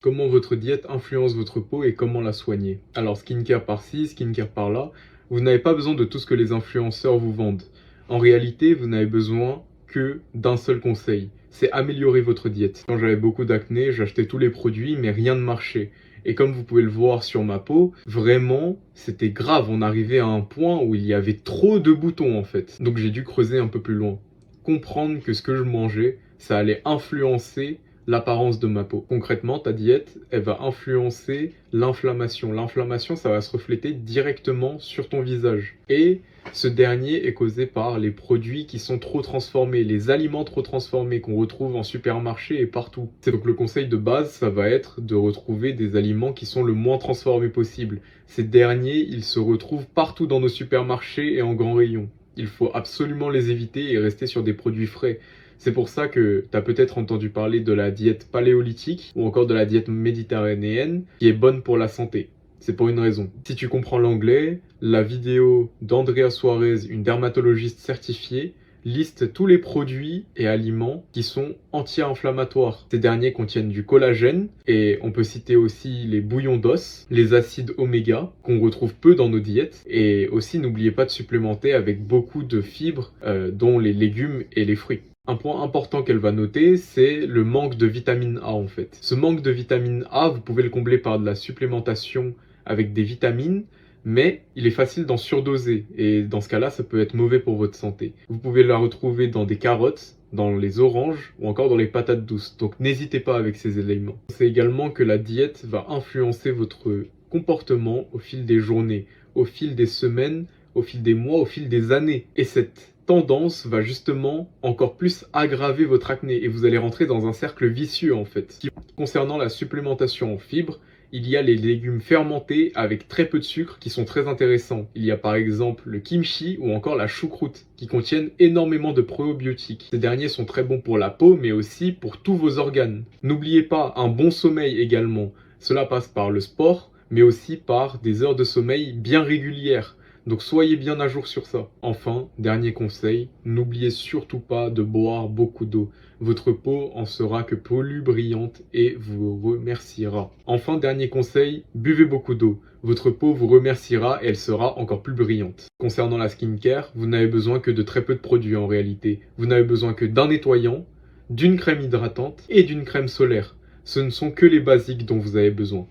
Comment votre diète influence votre peau et comment la soigner. Alors skincare par-ci, skincare par-là, vous n'avez pas besoin de tout ce que les influenceurs vous vendent. En réalité, vous n'avez besoin que d'un seul conseil, c'est améliorer votre diète. Quand j'avais beaucoup d'acné, j'achetais tous les produits mais rien ne marchait. Et comme vous pouvez le voir sur ma peau, vraiment, c'était grave. On arrivait à un point où il y avait trop de boutons en fait. Donc j'ai dû creuser un peu plus loin. Comprendre que ce que je mangeais, ça allait influencer l'apparence de ma peau. Concrètement, ta diète, elle va influencer l'inflammation. L'inflammation, ça va se refléter directement sur ton visage. Et ce dernier est causé par les produits qui sont trop transformés, les aliments trop transformés qu'on retrouve en supermarché et partout. Donc le conseil de base, ça va être de retrouver des aliments qui sont le moins transformés possible. Ces derniers, ils se retrouvent partout dans nos supermarchés et en grand rayon. Il faut absolument les éviter et rester sur des produits frais. C'est pour ça que tu as peut-être entendu parler de la diète paléolithique ou encore de la diète méditerranéenne qui est bonne pour la santé. C'est pour une raison. Si tu comprends l'anglais, la vidéo d'Andrea Suarez, une dermatologiste certifiée, liste tous les produits et aliments qui sont anti-inflammatoires. Ces derniers contiennent du collagène et on peut citer aussi les bouillons d'os, les acides oméga qu'on retrouve peu dans nos diètes et aussi n'oubliez pas de supplémenter avec beaucoup de fibres dont les légumes et les fruits. Un point important qu'elle va noter, c'est le manque de vitamine A en fait. Ce manque de vitamine A, vous pouvez le combler par de la supplémentation avec des vitamines, mais il est facile d'en surdoser et dans ce cas-là, ça peut être mauvais pour votre santé. Vous pouvez la retrouver dans des carottes, dans les oranges ou encore dans les patates douces. Donc n'hésitez pas avec ces éléments. C'est également que la diète va influencer votre comportement au fil des journées, au fil des semaines, au fil des mois, au fil des années. Et cette tendance va justement encore plus aggraver votre acné et vous allez rentrer dans un cercle vicieux en fait. Concernant la supplémentation en fibres, il y a les légumes fermentés avec très peu de sucre qui sont très intéressants. Il y a par exemple le kimchi ou encore la choucroute qui contiennent énormément de probiotiques. Ces derniers sont très bons pour la peau mais aussi pour tous vos organes. N'oubliez pas un bon sommeil également. Cela passe par le sport mais aussi par des heures de sommeil bien régulières. Donc soyez bien à jour sur ça. Enfin, dernier conseil, n'oubliez surtout pas de boire beaucoup d'eau. Votre peau en sera que plus brillante et vous remerciera. Enfin, dernier conseil, buvez beaucoup d'eau. Votre peau vous remerciera et elle sera encore plus brillante. Concernant la skincare, vous n'avez besoin que de très peu de produits en réalité. Vous n'avez besoin que d'un nettoyant, d'une crème hydratante et d'une crème solaire. Ce ne sont que les basiques dont vous avez besoin.